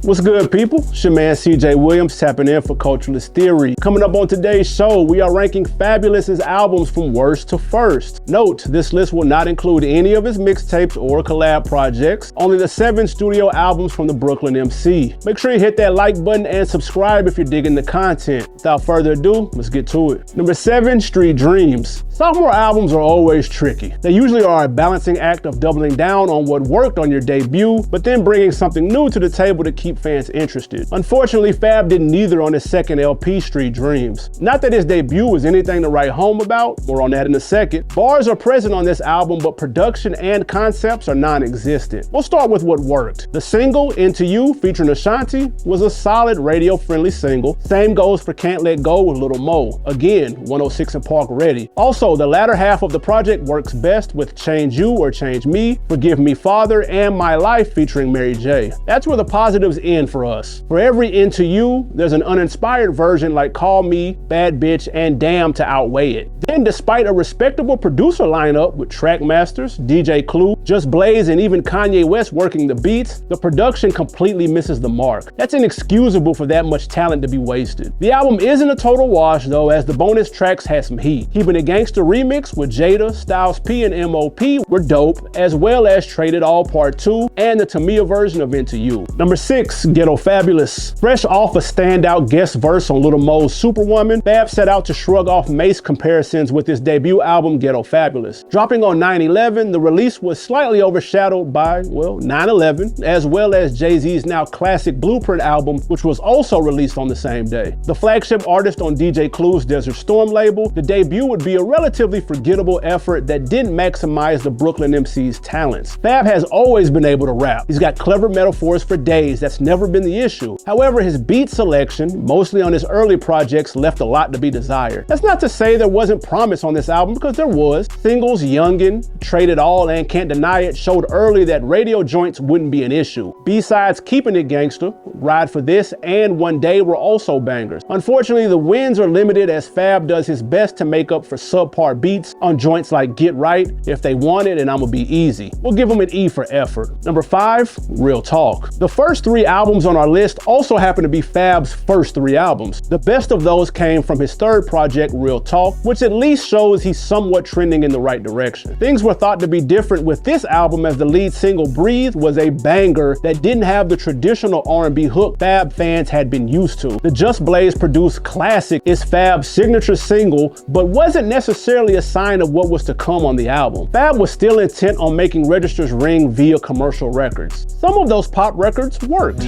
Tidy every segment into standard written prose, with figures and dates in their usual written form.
What's good, people? It's your man CJ Williams tapping in for Culturalist Theory. Coming up on today's show, we are ranking Faboulous' albums from worst to first. Note, this list will not include any of his mixtapes or collab projects, only the 7 studio albums from the Brooklyn MC. Make sure you hit that like button and subscribe if you're digging the content. Without further ado, let's get to it. Number 7, Street Dreams. Sophomore albums are always tricky. They usually are a balancing act of doubling down on what worked on your debut, but then bringing something new to the table to keep fans interested. Unfortunately, Fab did neither on his second LP, Street Dreams. Not that his debut was anything to write home about, more on that in a second. Bars are present on this album, but production and concepts are non-existent. We'll start with what worked. The single, Into You, featuring Ashanti, was a solid radio-friendly single. Same goes for Can't Let Go with Lil Mo. Again, 106 and Park ready. Also, the latter half of the project works best with Change You or Change Me, Forgive Me Father, and My Life featuring Mary J. That's where the positives end for us. For every Into You, there's an uninspired version like Call Me, Bad Bitch, and Damn to outweigh it. Then, despite a respectable producer lineup with Trackmasters, DJ Clue, Just Blaze, and even Kanye West working the beats, the production completely misses the mark. That's inexcusable for that much talent to be wasted. The album isn't a total wash though, as the bonus tracks had some heat. Keeping It Gangsta remix with Jada, Styles P, and M.O.P. were dope, as well as Traded All Part 2 and the Tamia version of Into You. Number 6, Ghetto Fabulous. Fresh off a standout guest verse on Lil Mo's Superwoman, Fab set out to shrug off Mace comparisons with his debut album Ghetto Fabulous. Dropping on 9/11, the release was slightly overshadowed by, well, 9/11, as well as Jay-Z's now classic Blueprint album, which was also released on the same day. The flagship artist on DJ Clue's Desert Storm label, the debut would be a relatively forgettable effort that didn't maximize the Brooklyn MC's talents. Fab has always been able to rap. He's got clever metaphors for days. That's never been the issue. However, his beat selection, mostly on his early projects, left a lot to be desired. That's not to say there wasn't promise on this album, because there was. Singles Youngin', Traded All, and Can't Deny It showed early that radio joints wouldn't be an issue. B-sides Keeping It Gangsta, Ride for This, and One Day were also bangers. Unfortunately, the wins are limited as Fab does his best to make up for subpar beats on joints like Get Right, If They Want It, and I'ma Be Easy. We'll give him an E for effort. Number 5, Real Talk. The first 3 albums on our list also happen to be Fab's first 3 albums. The best of those came from his third project, Real Talk, which at least shows he's somewhat trending in the right direction. Things were thought to be different with this album, as the lead single, Breathe, was a banger that didn't have the traditional R&B hook Fab fans had been used to. The Just Blaze produced classic is Fab's signature single, but wasn't necessarily a sign of what was to come on the album. Fab was still intent on making registers ring via commercial records. Some of those pop records worked.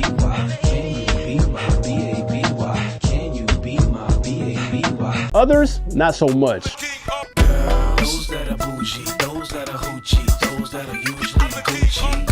Others, not so much. Those that are bougie, those that are hoochie, those that are usually Gucci.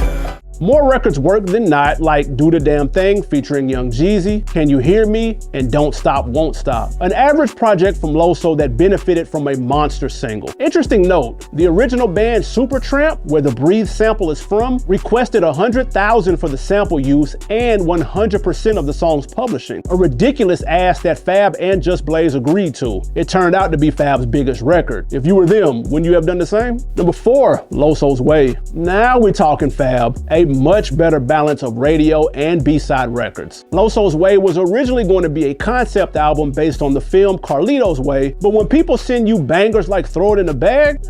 More records work than not, like Do the Damn Thing featuring Young Jeezy, Can You Hear Me, and Don't Stop, Won't Stop. An average project from Loso that benefited from a monster single. Interesting note, the original band Supertramp, where the Breathe sample is from, requested $100,000 for the sample use and 100% of the song's publishing. A ridiculous ask that Fab and Just Blaze agreed to. It turned out to be Fab's biggest record. If you were them, wouldn't you have done the same? Number 4, Losos Way. Now we're talking Fab. A much better balance of radio and B-side records. Losos Way was originally going to be a concept album based on the film Carlito's Way, but when people send you bangers like Throw It in the Bag,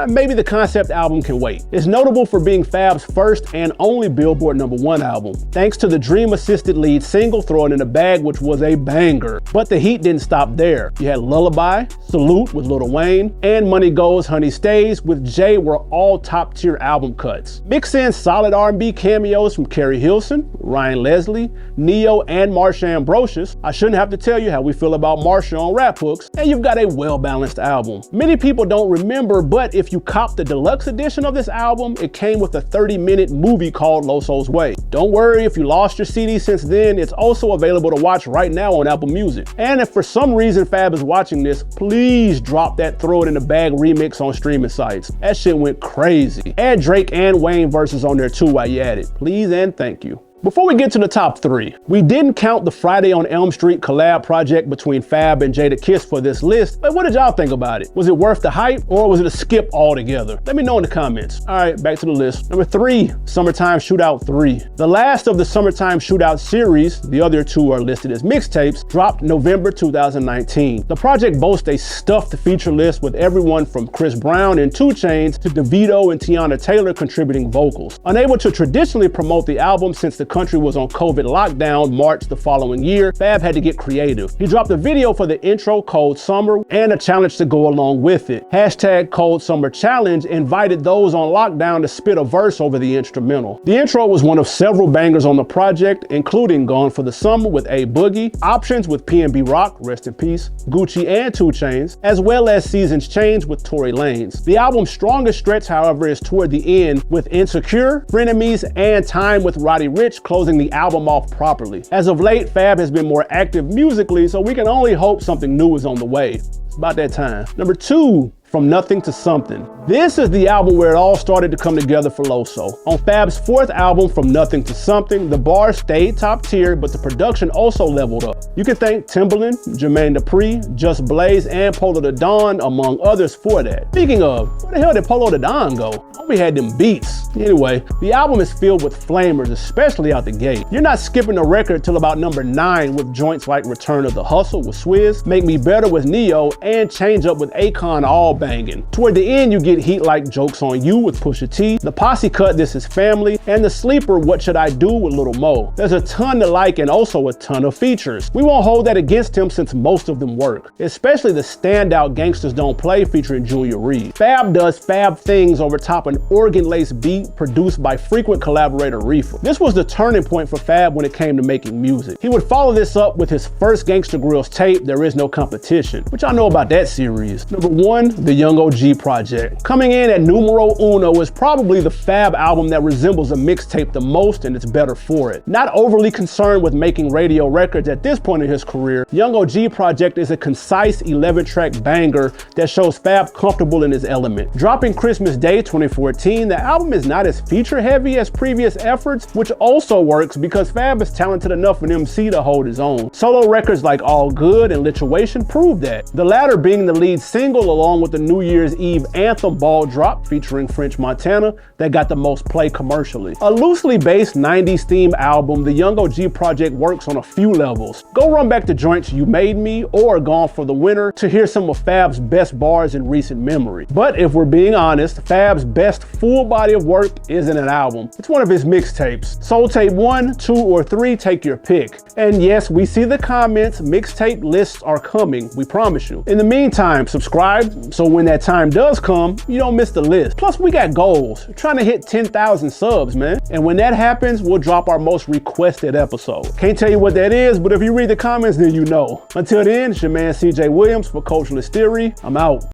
maybe the concept album can wait. It's notable for being Fab's first and only Billboard #1 album, thanks to the dream-assisted lead single Throw It in the Bag, which was a banger. But the heat didn't stop there. You had Lullaby, Salute with Lil Wayne, and Money Goes, Honey Stays with Jay were all top-tier album cuts. Mix in solid R&B cameos from Carrie Hilson, Ryan Leslie, Neo, and Marsha Ambrosius. I shouldn't have to tell you how we feel about Marsha on rap hooks, and you've got a well-balanced album. Many people don't remember, but if you cop the deluxe edition of this album, it came with a 30-minute movie called Losos Way. Don't worry if you lost your CD since then, it's also available to watch right now on Apple Music. And if for some reason Fab is watching this, please drop that Throw It in the Bag remix on streaming sites. That shit went crazy. Add Drake and Wayne verses on there too while you at it. Please and thank you. Before we get to the top 3, we didn't count the Friday on Elm Street collab project between Fab and Jadakiss for this list, but what did y'all think about it? Was it worth the hype, or was it a skip altogether? Let me know in the comments. All right, back to the list. Number 3, Summertime Shootout 3. The last of the Summertime Shootout series, the other 2 are listed as mixtapes, dropped November 2019. The project boasts a stuffed feature list with everyone from Chris Brown and 2 Chainz to DeVito and Tiana Taylor contributing vocals. Unable to traditionally promote the album since the country was on COVID lockdown March the following year, Fab had to get creative. He dropped a video for the intro, Cold Summer, and a challenge to go along with it. Hashtag Cold Summer Challenge invited those on lockdown to spit a verse over the instrumental. The intro was one of several bangers on the project, including Gone for the Summer with A Boogie, Options with PNB Rock, rest in peace, Gucci and 2 Chainz, as well as Seasons Change with Tory Lanez. The album's strongest stretch, however, is toward the end with Insecure, Frenemies, and Time with Roddy Ricch closing the album off properly. As of late, Fab has been more active musically, so we can only hope something new is on the way. It's about that time. Number 2, From Nothing to Something. This is the album where it all started to come together for Loso. On Fab's 4th album, From Nothing to Something, the bars stayed top tier, but the production also leveled up. You can thank Timbaland, Jermaine Dupri, Just Blaze, and Polo the Don, among others, for that. Speaking of, where the hell did Polo the Don go? We had them beats. Anyway, the album is filled with flamers, especially out the gate. You're not skipping the record till about number 9 with joints like Return of the Hustle with Swizz, Make Me Better with Neo, and Change Up with Akon all banging. Toward the end, you get heat like Jokes on You with Pusha T, the posse cut This Is Family, and the sleeper What Should I Do with Lil Mo. There's a ton to like and also a ton of features. We won't hold that against him since most of them work, especially the standout Gangsters Don't Play featuring Junior Reed. Fab does Fab things over top an organ-laced beat produced by frequent collaborator Reefer. This was the turning point for Fab when it came to making music. He would follow this up with his first Gangsta Grillz tape, There Is No Competition, which I know about that series. Number 1, the Young OG Project. Coming in at numero uno is probably the Fab album that resembles a mixtape the most, and it's better for it. Not overly concerned with making radio records at this point in his career, Young OG Project is a concise 11-track banger that shows Fab comfortable in his element. Dropping Christmas Day 2014, the album is not as feature-heavy as previous efforts, which also works because Fab is talented enough an MC to hold his own. Solo records like All Good and Lituation prove that, the latter being the lead single along with the New Year's Eve anthem Ball Drop featuring French Montana that got the most play commercially. A loosely based 90s theme album, the Young OG Project works on a few levels. Go run back to joints You Made Me or Gone for the Winter to hear some of Fab's best bars in recent memory. But if we're being honest, Fab's best full body of work isn't an album. It's one of his mixtapes. Soul Tape 1, 2, or 3, take your pick. And yes, we see the comments, mixtape lists are coming, we promise you. In the meantime, subscribe so when that time does come, you don't miss the list. Plus, we got goals. We're trying to hit 10,000 subs, man. And when that happens, we'll drop our most requested episode. Can't tell you what that is, but if you read the comments, then you know. Until then, it's your man CJ Williams for Culturalist Theory. I'm out.